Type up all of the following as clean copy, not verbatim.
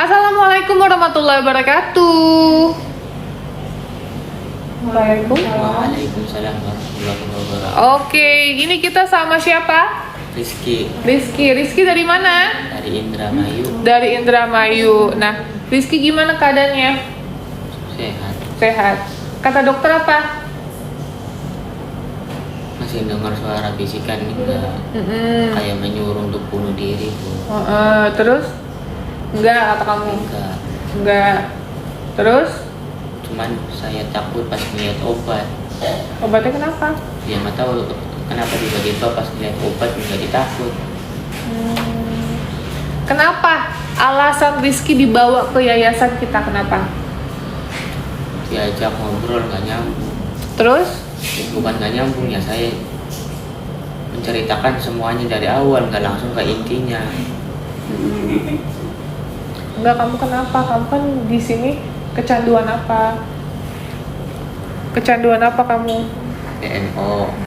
Assalamualaikum warahmatullahi wabarakatuh. Waalaikumsalam warahmatullahi wabarakatuh. Oke, ini kita sama siapa? Rizky Rizky dari mana? dari Indramayu. Dari Indramayu. Nah, Rizky gimana keadaannya? Sehat. Sehat. Kata dokter apa? Masih dengar suara bisikan enggak? Kayak menyuruh untuk bunuh diri bu. Terus? Enggak kata kamu? Enggak. Terus? Cuman saya takut pas ngeliat obat. Obatnya kenapa? Ya nggak tahu kenapa tiba-tiba pas ngeliat obat menjadi takut. Kenapa alasan Rizky dibawa ke yayasan kita? Kenapa? Diajak ngobrol nggak nyambung. Terus? Bukan nggak nyambung ya, saya menceritakan semuanya dari awal, nggak langsung ke intinya. Enggak, kamu kenapa? Kamu kan di sini kecanduan apa? Kecanduan apa kamu? PMO.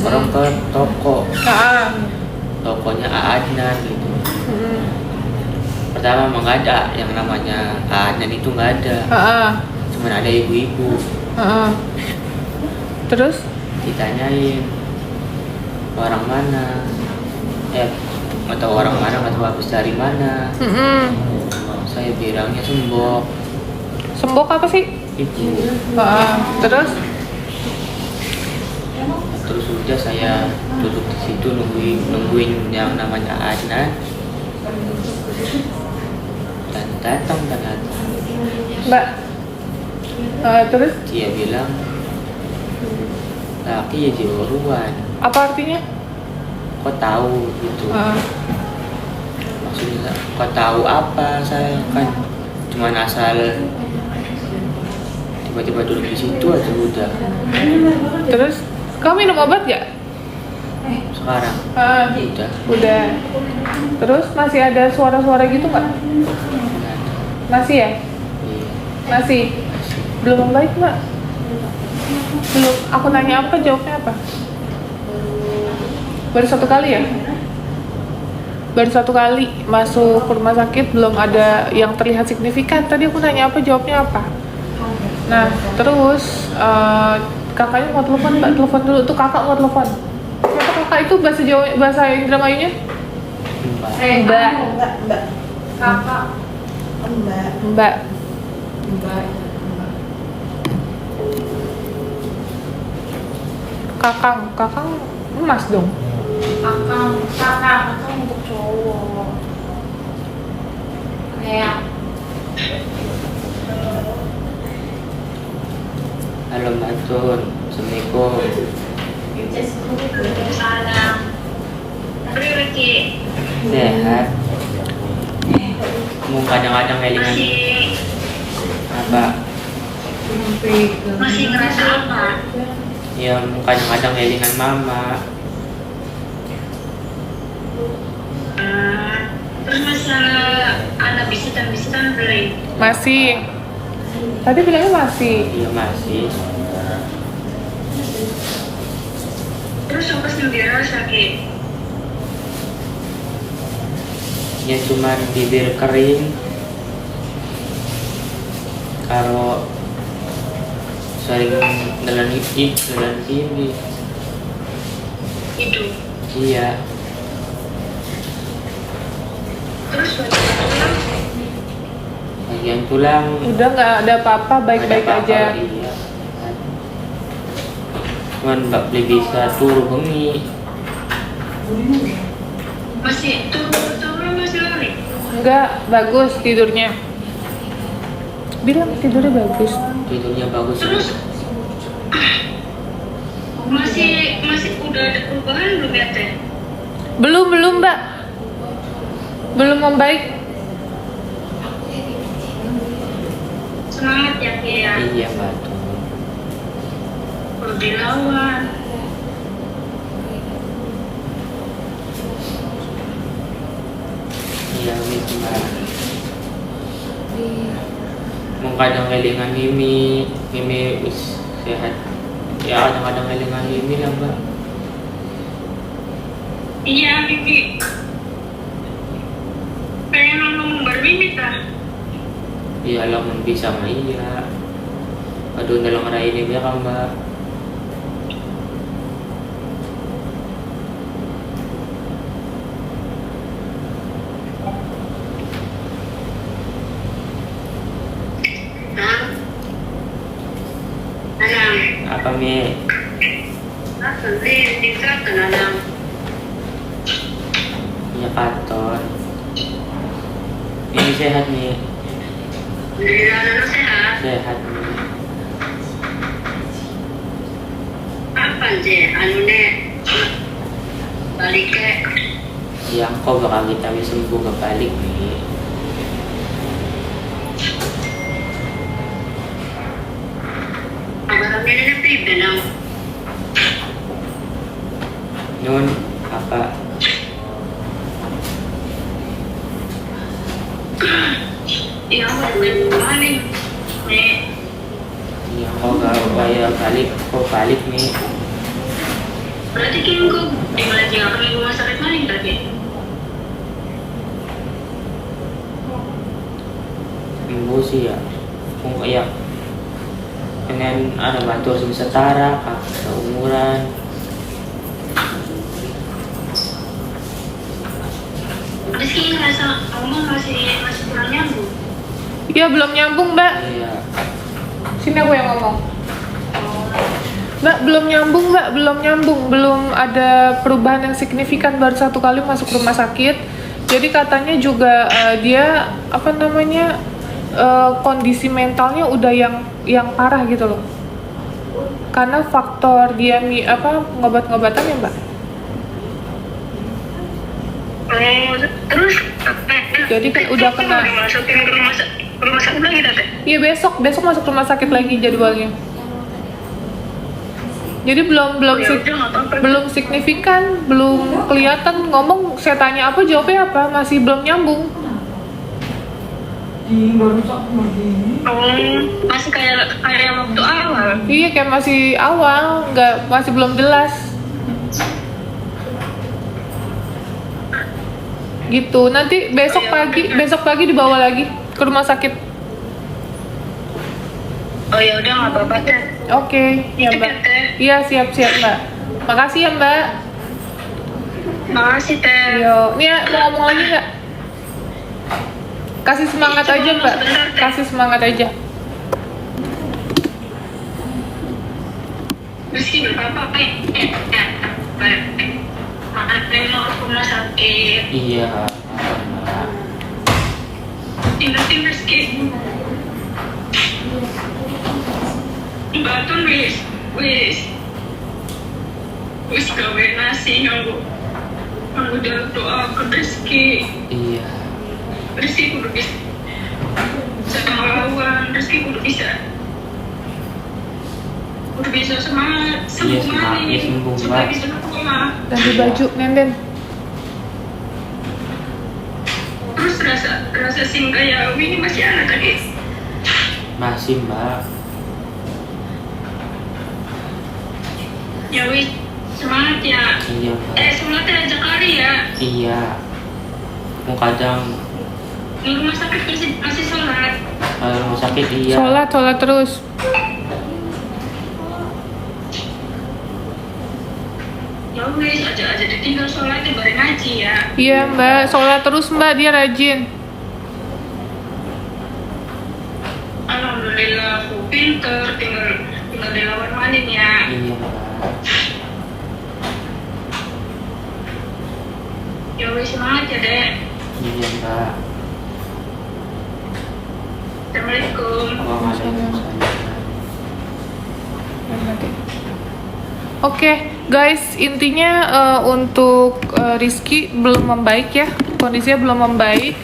Orang ke toko, tokonya Adnan gitu. Pertama emang nggak ada yang namanya Adnan, itu nggak ada. Cuman ada ibu-ibu. Terus? Ditanyain orang mana, nggak tahu orang mana, nggak tahu habis dari mana. Saya bilangnya Sembok. Sembok apa sih? Ibu. Terus? Terus udah saya duduk di situ nungguin yang namanya Adnan, dan datang ternyata. Mbak. Terus? Dia bilang laki ya jiwa-ruan. Apa artinya? Kok tahu gitu? Maksudnya kok tahu apa? Saya kan cuma asal tiba-tiba duduk di situ aja udah. Terus? Kamu minum obat gak? Sekarang Udah. Terus masih ada suara-suara gitu nggak? Masih ya? Iya. Masih? Belum membaik mbak? Belum. Aku nanya apa, jawabnya apa? Baru satu kali ya? Baru satu kali masuk ke rumah sakit, belum ada yang terlihat signifikan. Tadi aku nanya apa, jawabnya apa? Nah, terus kakaknya mau telepon, mbak telepon dulu. Tuh kakak mau telepon. Siapa kakak itu bahasa Jawa, bahasa Indramayunya? Mbak. Kakak. Mbak. Kakang emas dong. Kakak untuk cowok. Kayak Halo Mbak Tun, Assalamualaikum. salam. Sehat. Kamu kadang-kadang ngelingan apa? Masih ngerasa apa? Ya kadang-kadang ngelingan mama. Terus masalah anak bisitan beli. Masih. Tadi bilangnya masih. Iya masih. Terus sampai sendiri sakit. Ya cuman bibir kering. Kalau sering nelan ini. Itu. Iya. Terus Bagian tulang. Udah nggak ada apa-apa, baik-baik ada apa-apa, aja. Iya. Cuman nggak bisa turu bengi. masih turun masih lari. Enggak, bagus tidurnya. Bilang tidurnya bagus. Tidurnya bagus. Terus ya teh? Belum Mbak. Belum membaik. Semangat ya Kia. Iya Mbak tuh. Perlu dilawan. Iya gitu Mbak. Mau kadang kelingan Mimi wis sehat. Ya kadang-kadang kelingan Mimi lah Mbak. Iya Mimi. Pengen ngomong bermimpi tah. Iya lamun bisa mah iya. Aduh dalam rai ini ya kan Mbak. Nah. Nanang. Apa Mi? Di kantor Nanang. Iya kantor. Ini sehat Mi. Alhamdulillah Nanang sehat. Sehat Mi. Apa sih? Anu deh. Balik ke. Yang kau bakal kita sembuh kebalik Mi. Abarangnya nenek pribe nang. Nun apa? Iya, bukan balik. Nek. Yang kau gak bayar balik, kau balik Mi. Berarti kan kau di Malaysia akan di rumah sakit mana tadi? Minggu sih ya. Kung kayak pengen ada bantu setara, kak seumuran. Rizky ngerasa ngomong masih kurang nyambung. Iya belum nyambung Mbak. Iya. Sini aku yang ngomong. Mbak belum nyambung, belum ada perubahan yang signifikan, baru 1 kali masuk rumah sakit. Jadi katanya juga dia apa namanya kondisi mentalnya udah yang parah gitu loh. Karena faktor dia ngobat-ngobatan ya Mbak. Terus Jadi kan udah kena. Masukin ke rumah sakit lagi teh. Iya besok masuk rumah sakit lagi jadwalnya. Jadi belum signifikan, belum kelihatan ngomong. Saya tanya apa jawabnya apa, masih belum nyambung. Masih kayak waktu awal. Iya kayak masih awal, masih belum jelas. Gitu. Nanti besok pagi dibawa lagi ke rumah sakit. Oh ya udah nggak apa-apa teh. Oke, ya Mbak. Iya siap Mbak. Makasih ya Mbak. Makasih teh. Yo, nih ya, mau ngomong lagi nggak? Kasih semangat aja Mbak. Kasih semangat aja. Meski berapa mau ke rumah sakit. Iya. Tinggal Meski. Batun wis gawe nasi nganggo doa ke Rizky. Iya. Rizky kudu bisa melawan, Rizky kudu bisa semangat Iya, sembuh semangat, lagi sembuh, supaya Mbak. bisa pulang. Ganti baju, Nenden. Terus rasa singkayawi ini masih ada tadi. Masih Mbak. Ya wis semangat ya. Iya Mbak. Semangat aja kali ya. Iya. Mau kadang Di rumah sakit masih sholat. kalau rumah sakit iya. Sholat terus. Ya wis aja ditinggal sholatnya bareng ngaji ya. Iya Mbak, sholat terus Mbak, dia rajin. Alhamdulillah aku pinter, tinggal dilawan manin ya. Iya Mbak. Ya wis semangat ya dek. Iya Mbak. Assalamualaikum. Waalaikumsalam. Oke, guys, intinya untuk Rizky belum membaik ya, kondisinya belum membaik.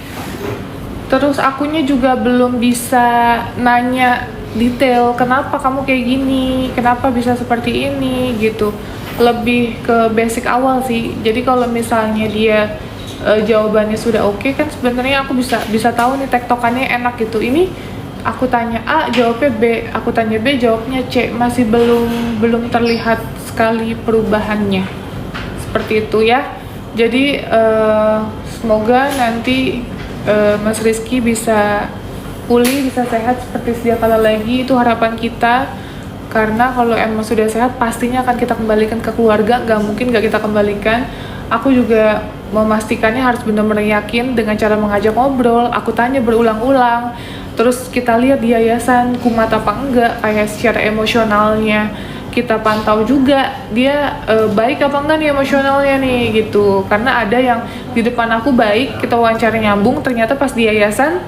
Terus akunya juga belum bisa nanya detail kenapa kamu kayak gini, kenapa bisa seperti ini gitu. Lebih ke basic awal sih. Jadi kalau misalnya dia jawabannya sudah oke, kan sebenarnya aku bisa tahu nih tektokannya enak gitu. Ini aku tanya A, jawabnya B, aku tanya B, jawabnya C, masih belum terlihat sekali perubahannya. Seperti itu ya. Jadi semoga nanti Mas Rizky bisa pulih, bisa sehat seperti sedia kala lagi. Itu harapan kita, karena kalau emang sudah sehat pastinya akan kita kembalikan ke keluarga, nggak mungkin nggak kita kembalikan. Aku juga memastikannya harus benar-benar yakin dengan cara mengajak ngobrol. Aku tanya berulang-ulang, terus kita lihat di yayasan kumat apa enggak, kayak secara emosionalnya kita pantau juga dia baik apa enggak nih emosionalnya nih gitu. Karena ada yang di depan aku baik, kita wawancara nyambung, ternyata pas di yayasan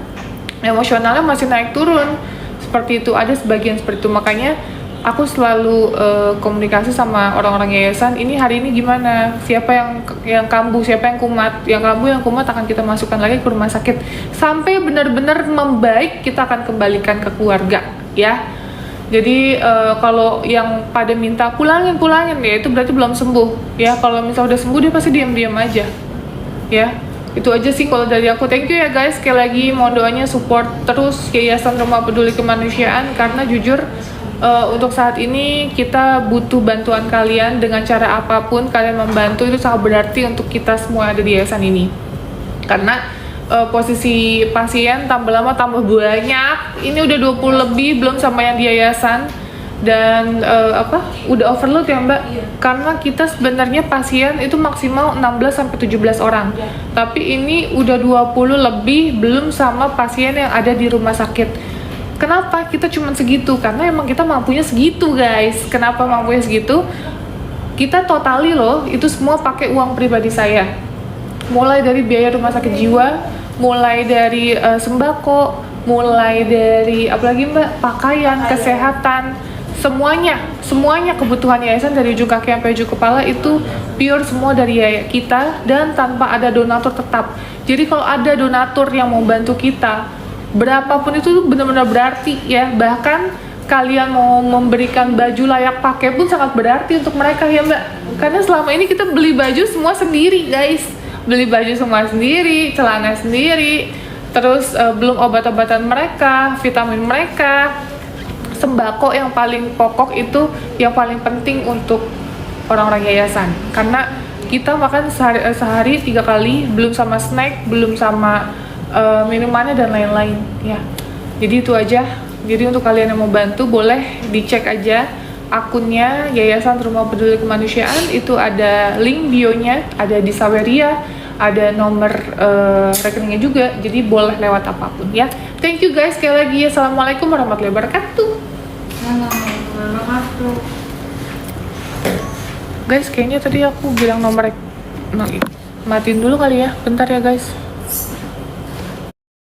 emosionalnya masih naik turun. Seperti itu, ada sebagian seperti itu. Makanya aku selalu komunikasi sama orang-orang yayasan, ini hari ini gimana, siapa yang kambuh, siapa yang kumat. Yang kambuh, yang kumat akan kita masukkan lagi ke rumah sakit sampai benar-benar membaik, kita akan kembalikan ke keluarga ya. Jadi kalau yang pada minta pulangin ya, itu berarti belum sembuh ya. Kalau misalnya udah sembuh, dia pasti diam-diam aja ya. Itu aja sih kalau dari aku. Thank you ya guys, sekali lagi mohon doanya, support terus Yayasan Rumah Peduli Kemanusiaan, karena jujur untuk saat ini kita butuh bantuan kalian. Dengan cara apapun kalian membantu itu sangat berarti untuk kita semua ada di yayasan ini. Karena posisi pasien tambah lama tambah banyak. Ini udah 20 lebih, belum sama yang di yayasan. Dan udah overload ya Mbak. Karena kita sebenarnya pasien itu maksimal 16-17 orang. Tapi ini udah 20 lebih, belum sama pasien yang ada di rumah sakit. Kenapa kita cuma segitu? Karena emang kita mampunya segitu guys. Kenapa mampunya segitu? Kita totali loh, itu semua pakai uang pribadi saya. Mulai dari biaya rumah sakit jiwa, mulai dari sembako, mulai dari apalagi Mbak, pakaian, kesehatan, semuanya kebutuhan yayasan dari ujung kaki sampai ujung kepala itu pure semua dari kita, dan tanpa ada donatur tetap. Jadi kalau ada donatur yang mau bantu kita, berapapun itu benar-benar berarti ya. Bahkan kalian mau memberikan baju layak pakai pun sangat berarti untuk mereka ya Mbak. Karena selama ini kita beli baju semua sendiri guys, beli baju semua sendiri, celana sendiri, terus belum obat-obatan mereka, vitamin mereka, sembako yang paling pokok itu yang paling penting untuk orang-orang yayasan. Karena kita makan sehari 3 kali, belum sama snack, belum sama minumannya dan lain-lain ya. Jadi itu aja. Jadi untuk kalian yang mau bantu, boleh dicek aja akunnya Yayasan Rumah Peduli Kemanusiaan. Itu ada link bionya, ada di Saweria, ada nomor rekeningnya juga. Jadi boleh lewat apapun ya. Thank you guys sekali lagi. Assalamualaikum warahmatullahi wabarakatuh. Guys, kayaknya tadi aku bilang nomor matiin dulu kali ya. Bentar ya guys.